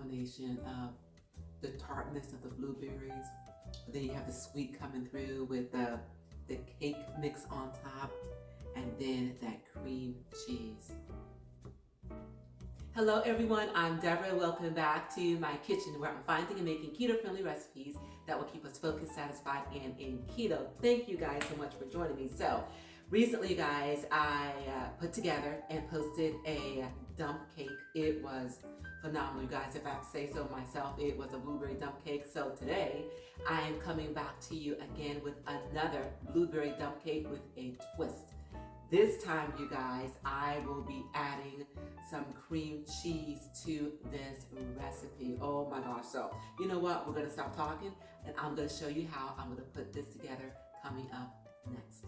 combination of the tartness of the blueberries, but then you have the sweet coming through with the cake mix on top, and then that cream cheese. Hello everyone, I'm Deborah. Welcome back to my kitchen where I'm finding and making keto-friendly recipes that will keep us focused, satisfied, and in keto. Thank you guys so much for joining me. So recently, guys, I put together and posted a dump cake. It was phenomenal, you guys. If I have to say so myself, it was a blueberry dump cake. So today, I am coming back to you again with another blueberry dump cake with a twist. This time, you guys, I will be adding some cream cheese to this recipe. Oh my gosh. So, you know what? We're going to stop talking and I'm going to show you how I'm going to put this together coming up next.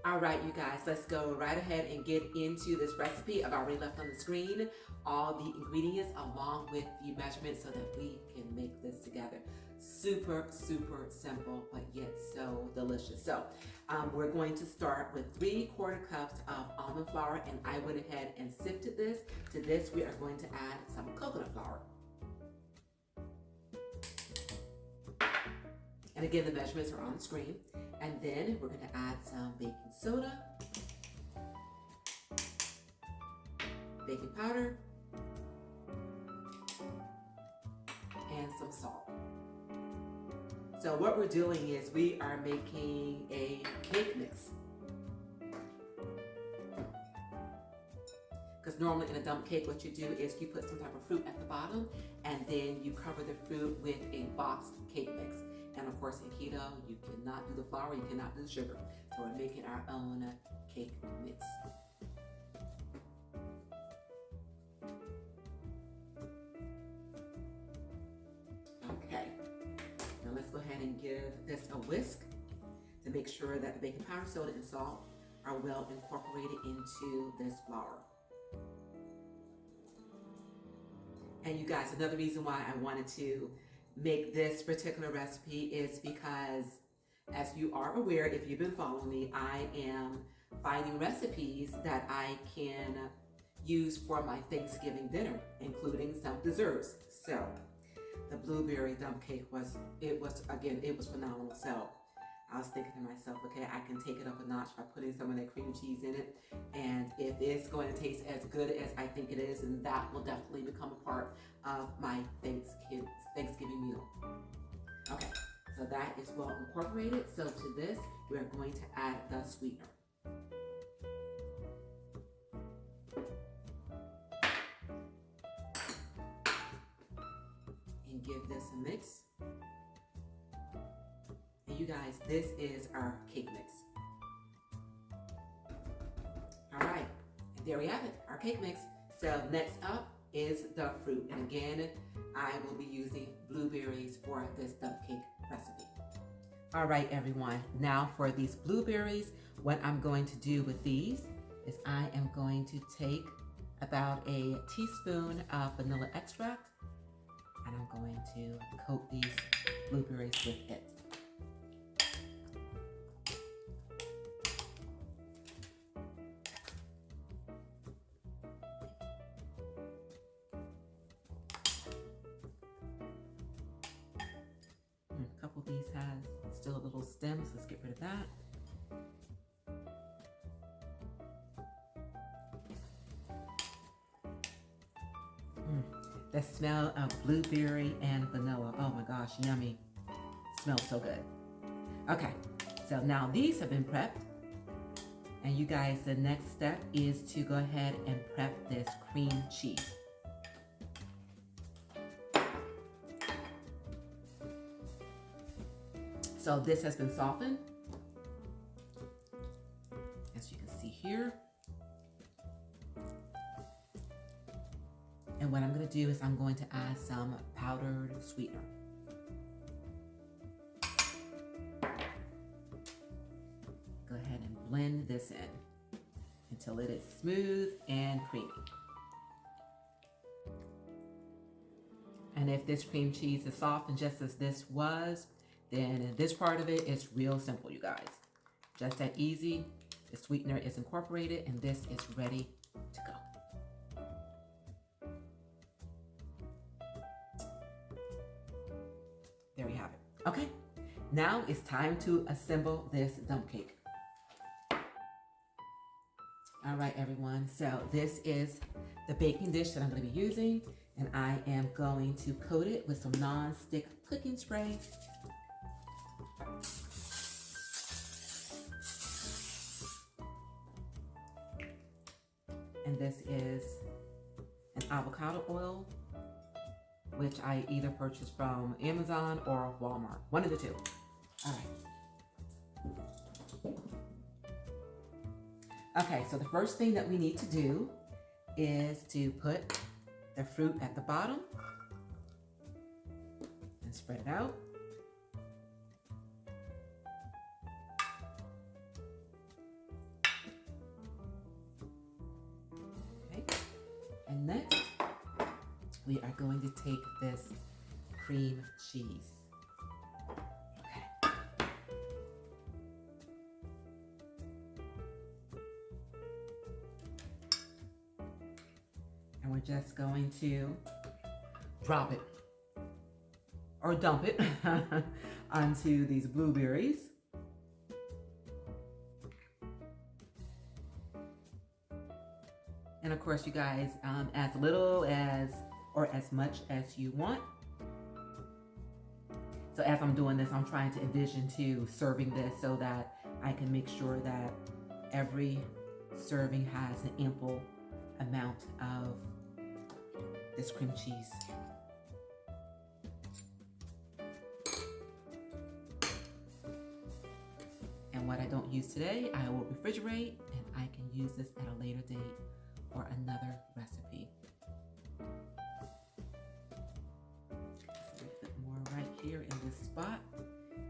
All right, you guys, let's go right ahead and get into this recipe. I've already left on the screen all the ingredients along with the measurements so that we can make this together. Super, super simple, but yet so delicious. So we're going to start with 3/4 cups of almond flour, and I went ahead and sifted this. To this, we are going to add some coconut flour. And again, the measurements are on the screen. And then we're going to add some baking soda, baking powder, and some salt. So what we're doing is we are making a cake mix. Because normally in a dump cake, what you do is you put some type of fruit at the bottom, and then you cover the fruit with a boxed cake mix. And of course, in keto, you cannot do the flour, you cannot do the sugar. So we're making our own cake mix. Okay, now let's go ahead and give this a whisk to make sure that the baking powder, soda, and salt are well incorporated into this flour. And you guys, another reason why I wanted to make this particular recipe is because, as you are aware, if you've been following me, I am finding recipes that I can use for my Thanksgiving dinner, including some desserts. So the blueberry dump cake was phenomenal. So I was thinking to myself, okay, I can take it up a notch by putting some of that cream cheese in it. And if it's going to taste as good as I think it is, and that will definitely become a part of my Thanksgiving meal. Okay, so that is well incorporated. So to this, we are going to add the sweetener. And give this a mix. And you guys, this is our cake mix. All right, and there we have it, our cake mix. So next up is the fruit. And again, I will be using blueberries for this dump cake recipe. All right, everyone. Now for these blueberries, what I'm going to do with these is I am going to take about a teaspoon of vanilla extract, and I'm going to coat these blueberries with it. A couple of these has still a little stem, so let's get rid of that. The smell of blueberry and vanilla. Oh my gosh, yummy. Smells so good. Okay, so now these have been prepped. And you guys, the next step is to go ahead and prep this cream cheese. So this has been softened, as you can see here. And what I'm going to do is I'm going to add some powdered sweetener. Go ahead and blend this in until it is smooth and creamy. And if this cream cheese is soft and just as this was, then this part of it is real simple, you guys. Just that easy. The sweetener is incorporated and this is ready to go. There we have it. Okay, now it's time to assemble this dump cake. All right, everyone, so this is the baking dish that I'm going to be using, and I am going to coat it with some non-stick cooking spray. And this is an avocado oil, which I either purchased from Amazon or Walmart, one of the two. All right. Okay, so the first thing that we need to do is to put the fruit at the bottom and spread it out. Okay, and next we are going to take this cream cheese. And we're just going to drop it or dump it onto these blueberries. And of course, you guys, as little as or as much as you want. So as I'm doing this, I'm trying to envision to serving this so that I can make sure that every serving has an ample amount of this cream cheese. And what I don't use today, I will refrigerate, and I can use this at a later date for another recipe. Just a little bit more right here in this spot.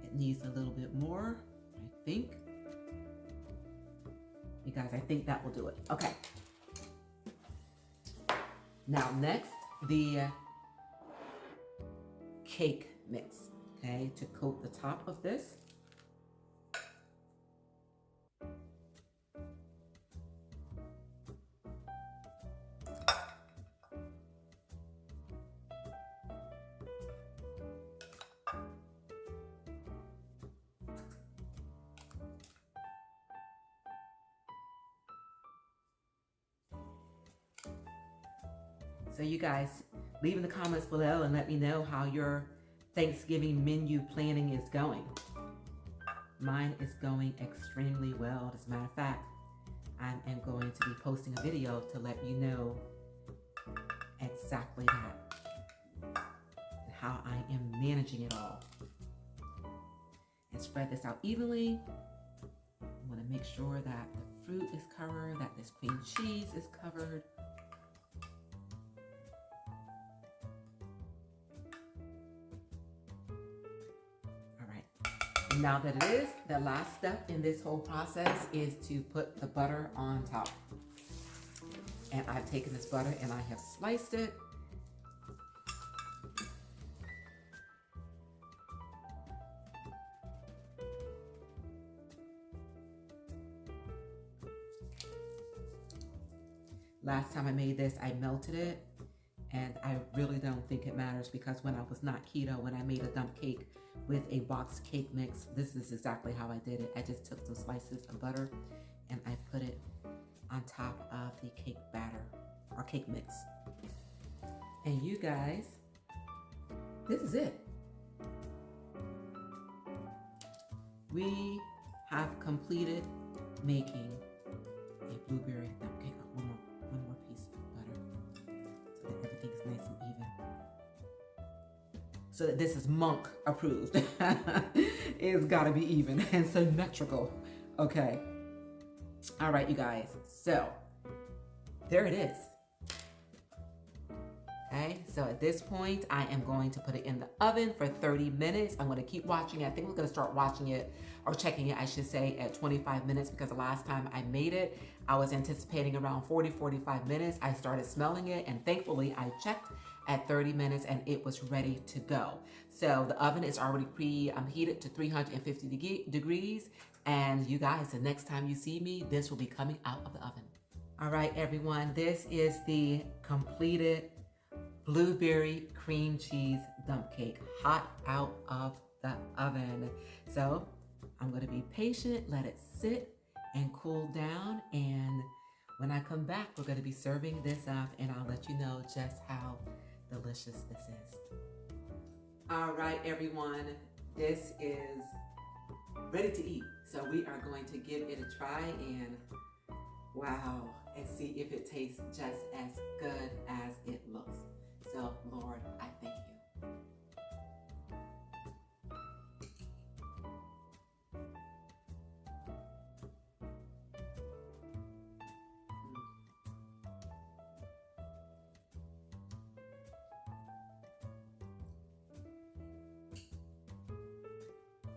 It needs a little bit more, I think. You guys, I think that will do it. Okay. Now next, the cake mix, okay, to coat the top of this. So you guys, leave in the comments below and let me know how your Thanksgiving menu planning is going. Mine is going extremely well. As a matter of fact, I am going to be posting a video to let you know exactly that and how I am managing it all. And spread this out evenly. I want to make sure that the fruit is covered, that this cream cheese is covered. Now that it is, the last step in this whole process is to put the butter on top. And I've taken this butter and I have sliced it. Last time I made this, I melted it. And I really don't think it matters because when I was not keto, when I made a dump cake with a boxed cake mix, this is exactly how I did it. I just took some slices of butter and I put it on top of the cake batter or cake mix. And you guys, this is it. We have completed making a blueberry dump cake. One more piece of butter so that everything's nice and even. So that this is monk approved. It's gotta be even and symmetrical. Okay. All right, you guys. So there it is. Okay, so at this point, I am going to put it in the oven for 30 minutes. I'm going to keep watching it. I think we're going to start watching it, or checking it, I should say, at 25 minutes because the last time I made it, I was anticipating around 40, 45 minutes. I started smelling it, and thankfully, I checked at 30 minutes and it was ready to go. So the oven is already preheated to 350 degrees. And you guys, the next time you see me, this will be coming out of the oven. All right, everyone, this is the completed blueberry cream cheese dump cake, hot out of the oven. So I'm gonna be patient, let it sit and cool down. And when I come back, we're gonna be serving this up and I'll let you know just how delicious this is. All right, everyone, this is ready to eat. So we are going to give it a try and wow, and see if it tastes just as good as it looks. So Lord, I thank you.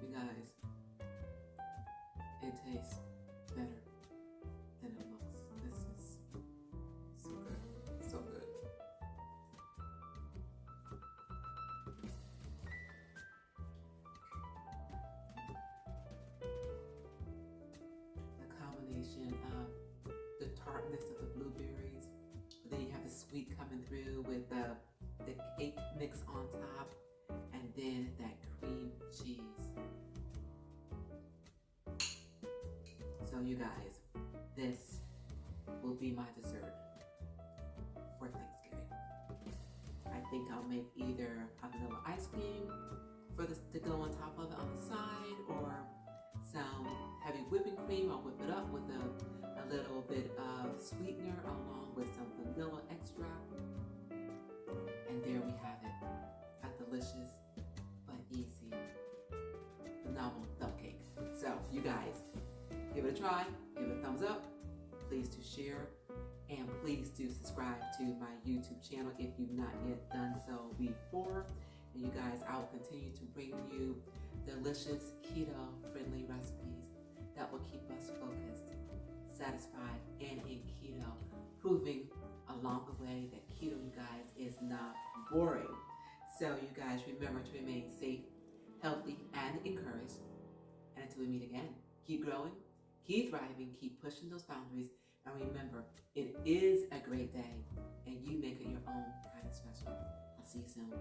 You guys, it tastes better than it looks. This is so good, so good. The combination of the tartness of the blueberries, but then you have the sweet coming through with the cake mix on top, and then that cream cheese. So you guys, this will be my dessert for Thanksgiving. I think I'll make either a vanilla ice cream for this to go on top of it on the side, or some heavy whipping cream. I'll whip it up with a little bit of sweetener along with some vanilla extract. And there we have it, a delicious but easy, phenomenal dump cake. So you guys, give it a try, give it a thumbs up, please do share, and please do subscribe to my YouTube channel if you've not yet done so before. And you guys, I will continue to bring you delicious keto-friendly recipes that will keep us focused, satisfied, and in keto, proving along the way that keto, you guys, is not boring. So you guys, remember to remain safe, healthy, and encouraged. And until we meet again, keep growing, keep thriving, keep pushing those boundaries, and remember, it is a great day, and you make it your own kind of special. I'll see you soon.